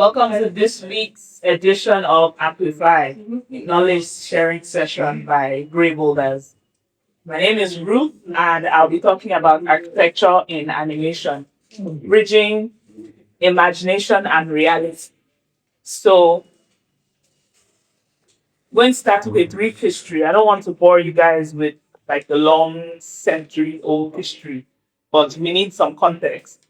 Welcome to this week's edition of Amplify, knowledge sharing session by Greyboulders. My name is Ruth, and I'll be talking about architecture in animation, bridging imagination and reality. So, going to start with a brief history. I don't want to bore you guys with like the long century-old history, but we need some context.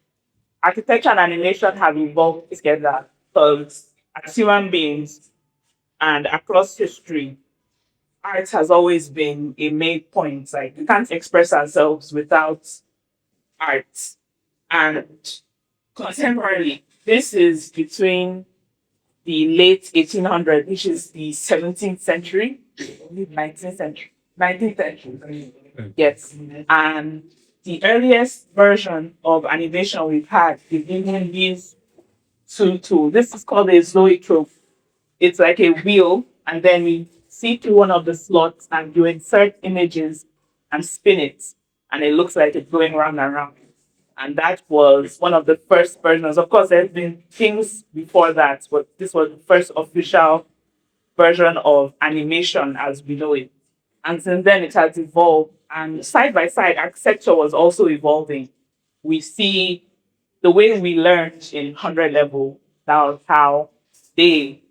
Architecture and animation have evolved together because as human beings and across history, art has always been a main point. Like we can't express ourselves without art. And contemporarily, this is between the late 1800s, which is the 17th century, 19th century, 19th century. Yes. And the earliest version of animation we've had is using these two tools. This is called a zoetrope. It's like a wheel, and then we see through one of the slots and you insert images and spin it, and it looks like it's going round and round. And that was one of the first versions. Of course, there's been things before that, but this was the first official version of animation as we know it. And since then, it has evolved. And side by side, architecture was also evolving. We see the way we learned in 100 level, that was how they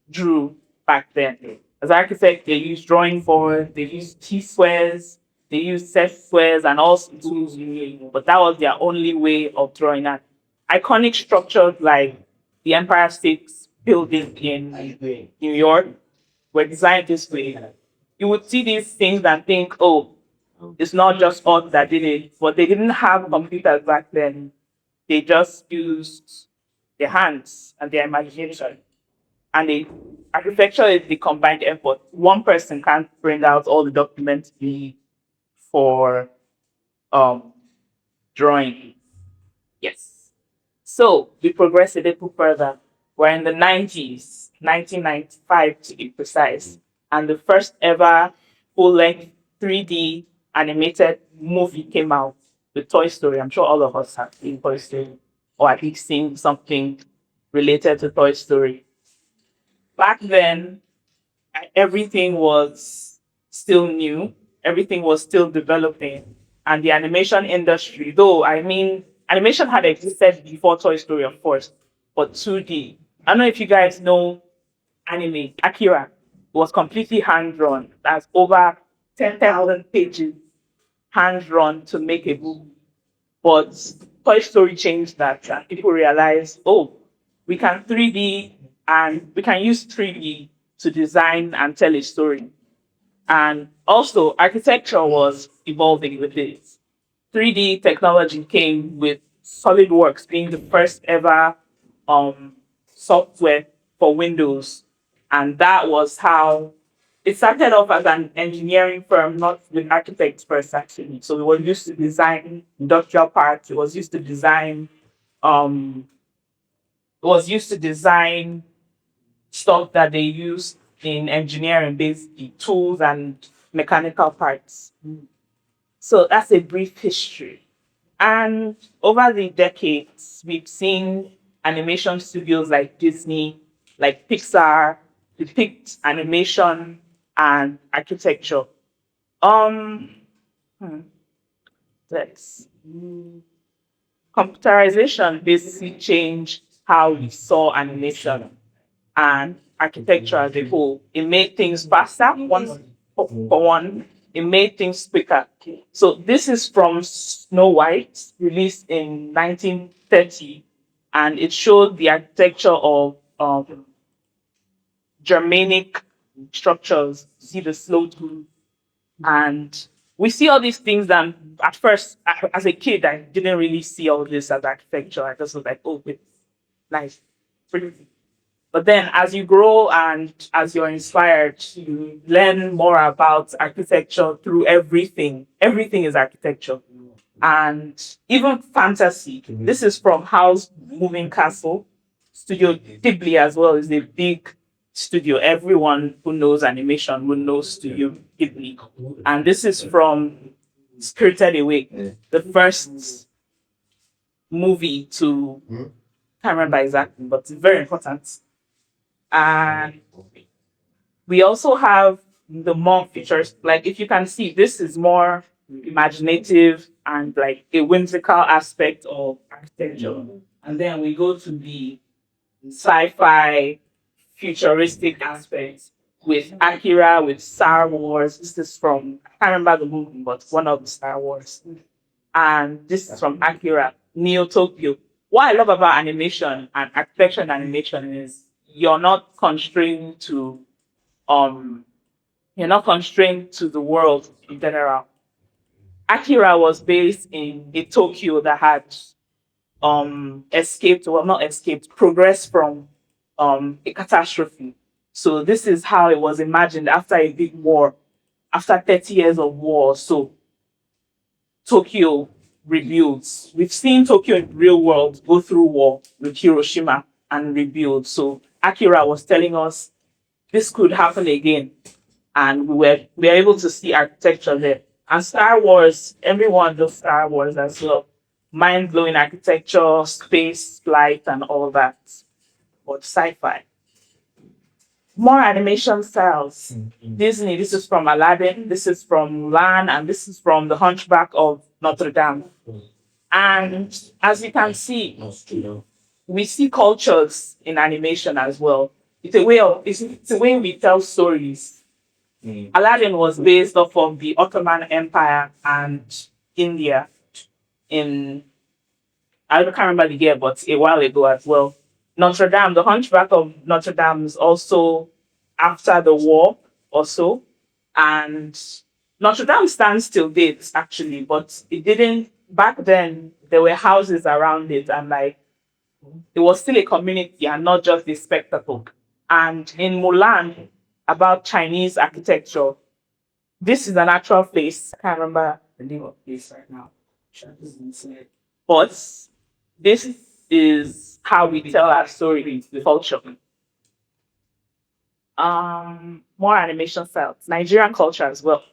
drew back then. As architects, they use drawing boards, they use T-squares, they use set squares and all tools you need. But that was their only way of drawing that. Iconic structures like the Empire State Building in New York were designed this way. You would see these things and think, oh, it's not just us that did it, but they didn't have computers back then. They just used their hands and their imagination. And the architecture is the combined effort. One person can't bring out all the documents you need for um, drawing. Yes. So we progress a little further. We're in the 90s, 1995 to be precise. And the first ever full length 3D animated movie came out with Toy Story. I'm sure all of us have seen Toy Story or at least seen something related to Toy Story. Back then, everything was still new, everything was still developing, and the animation industry, though, I mean, animation had existed before Toy Story, of course, but 2D. I don't know if you guys know anime, Akira was completely hand drawn. That's over 10,000 pages hand drawn to make a movie. But Toy Story changed that, and people realized, oh, we can 3D and we can use 3D to design and tell a story. And also, architecture was evolving with this. 3D technology came with SolidWorks being the first ever software for Windows. And that was how it started off as an engineering firm, not with architects first, actually. So it was used to design industrial parts, um, it was used to design stuff that they use in engineering, basically tools and mechanical parts. So that's a brief history. And over the decades, we've seen animation studios like Disney, like Pixar, depict animation and architecture. Um, hmm, let's computerization basically changed how we saw animation and architecture as a whole. It made things faster, for one, it made things quicker. So this is from Snow White, released in 1930, and it showed the architecture of Germanic structures. See the sloped roof, and we see all these things. And at first, as a kid, I didn't really see all this as architecture. I just was like, oh, it's nice, pretty. But then as you grow and as you're inspired, you learn more about architecture through everything. Everything is architecture. And even fantasy. This is from House Moving Castle. Studio Ghibli as well is a big studio. Everyone who knows animation will know Studio Ghibli. And this is from Spirited Away, the first movie to Can't remember exactly, but it's very important. And we also have the more features. Like if you can see, this is more imaginative and like a whimsical aspect of architecture. And then we go to the sci-fi futuristic aspects with Akira, with Star Wars. This is from, I can't remember the movie, but one of the Star Wars. And this is from Akira, Neo Tokyo. What I love about animation and architecture and animation is you're not constrained to um the world in general. Akira was based in a Tokyo that had escaped, well, not escaped, progressed from a catastrophe. So this is how it was imagined after a big war, after 30 years of war. So Tokyo rebuilds. We've seen Tokyo in the real world go through war with Hiroshima and rebuild. So Akira was telling us this could happen again, and we were able to see architecture there. And Star Wars, everyone does Star Wars as well. Mind blowing architecture, space flight, and all that. But sci-fi. More animation styles. Disney, this is from Aladdin, this is from Lan, and this is from The Hunchback of Notre Dame. And as you can see, we see cultures in animation as well. It's a way we tell stories. Aladdin was based off of the Ottoman Empire and India in, I can't remember the year, but a while ago as well. Notre Dame, the Hunchback of Notre Dame is also after the war or so. And Notre Dame stands till date actually, but it didn't back then. There were houses around it, and like it was still a community and not just a spectacle. And in Mulan, about Chinese architecture, this is an actual place. I can't remember the name of the place right now. But this is how we tell our story, the culture. More animation styles, Nigerian culture as well.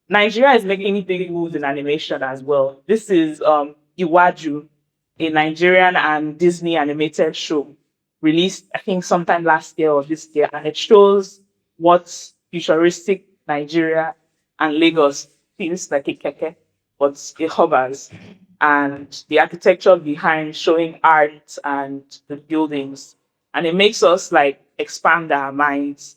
Nigeria is making big moves in animation as well. This is Iwaju, a Nigerian and Disney animated show released, I think, sometime last year or this year, and it shows what futuristic Nigeria and Lagos feels like a keke, but it hovers. And the architecture behind showing art and the buildings. And it makes us like expand our minds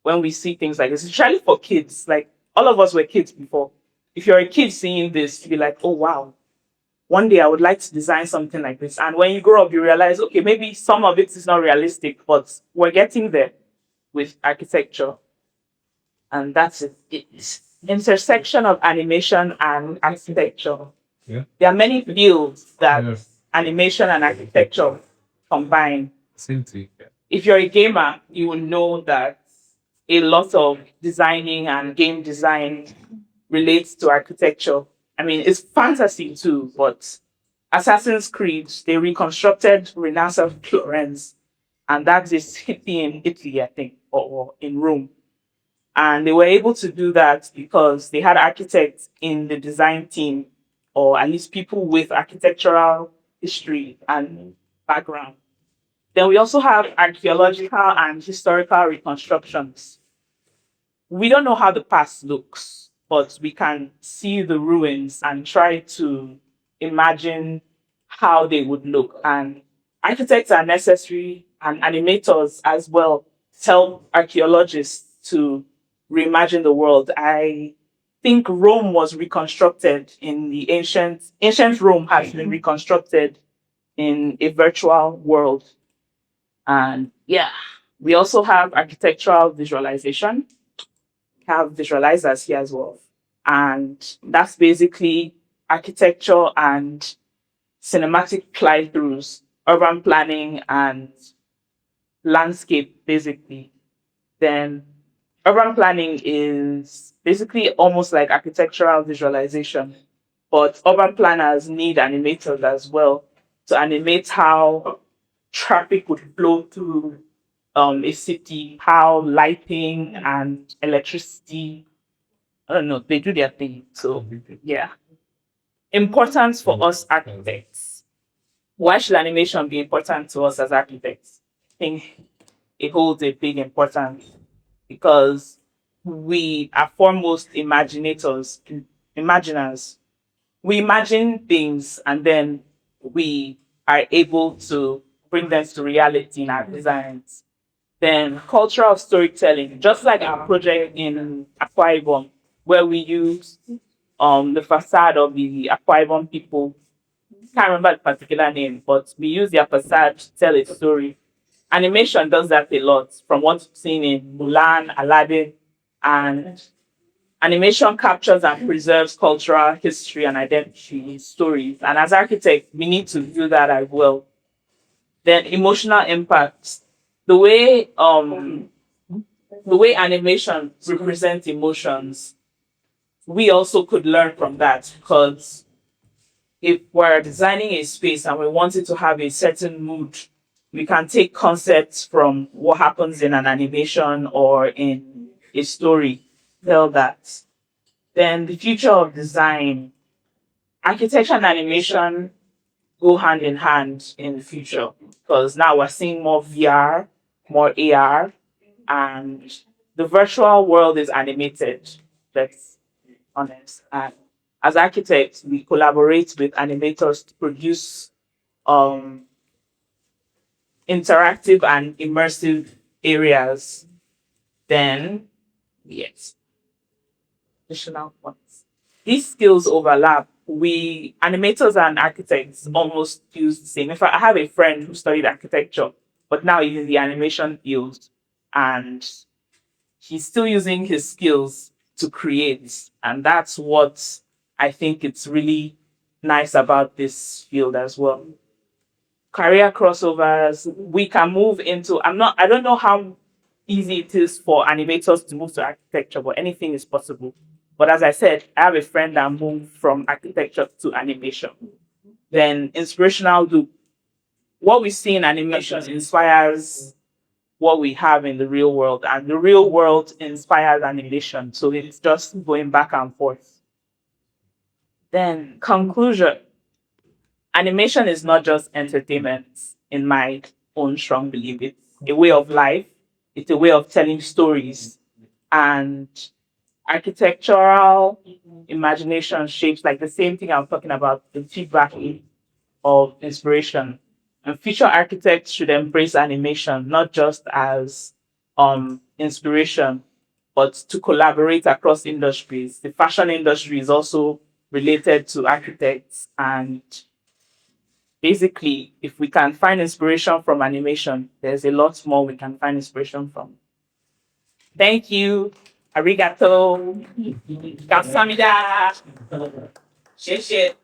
when we see things like this, especially for kids. Like all of us were kids before. If you're a kid seeing this, you'll be like, oh wow, one day I would like to design something like this. And when you grow up, you realize, okay, maybe some of it is not realistic, but we're getting there with architecture. And that's it. It's intersection of animation and architecture. Yeah. There are many fields that animation and architecture combine. Same thing. If you're a gamer, you will know that a lot of designing and game design relates to architecture. I mean, it's fantasy too, but Assassin's Creed, they reconstructed Renaissance Florence, and that is Italy in Italy, I think, or in Rome. And they were able to do that because they had architects in the design team, or at least people with architectural history and background. Then we also have archaeological and historical reconstructions. We don't know how the past looks, but we can see the ruins and try to imagine how they would look. And architects are necessary and animators as well help archaeologists to reimagine the world. I think Rome was reconstructed in the ancient Rome has been reconstructed in a virtual world. And yeah, we also have architectural visualization, have visualizers here as well. And that's basically architecture and cinematic fly-throughs, urban planning and landscape, basically. Then urban planning is basically almost like architectural visualization, but urban planners need animators as well to animate how traffic would flow through a city, how lighting and electricity, I don't know, they do their thing. So, yeah. Importance for us architects. Why should animation be important to us as architects? I think it holds a big importance because we are foremost imaginers. We imagine things and then we are able to bring them to reality in our designs. Then cultural storytelling, just like our project in Akwa Ibom, where we use the facade of the Akwa Ibom people. Can't remember the particular name, but we use their facade to tell a story. Animation does that a lot, from what we've seen in Mulan, Aladdin, and animation captures and preserves cultural history and identity stories. And as architects, we need to do that as well. Then emotional impacts. The way the way animation represents emotions, we also could learn from that because if we're designing a space and we want it to have a certain mood, we can take concepts from what happens in an animation or in a story, tell that. Then the future of design, architecture and animation go hand in hand in the future because now we're seeing more VR, more AR, and the virtual world is animated. Let's be honest. And as architects, we collaborate with animators to produce um, interactive and immersive areas. Then, yes, additional points. These skills overlap. We animators and architects almost use the same. In fact, I have a friend who studied architecture, but now he's in the animation field, and he's still using his skills to create. And that's what I think it's really nice about this field as well. Career crossovers, we can move into, I don't know how easy it is for animators to move to architecture, but anything is possible. But as I said, I have a friend that moved from architecture to animation. Then inspirational loop. What we see in animation inspires what we have in the real world, and the real world inspires animation. So it's just going back and forth. Then conclusion. Animation is not just entertainment, in my own strong belief. It's a way of life, it's a way of telling stories, and architectural imagination shapes like the same thing I'm talking about, the feedback of inspiration. And future architects should embrace animation not just as inspiration, but to collaborate across industries. The fashion industry is also related to architects, and basically, if we can find inspiration from animation, there's a lot more we can find inspiration from. Thank you. Arigato. Kamsahamnida. Shit, shit.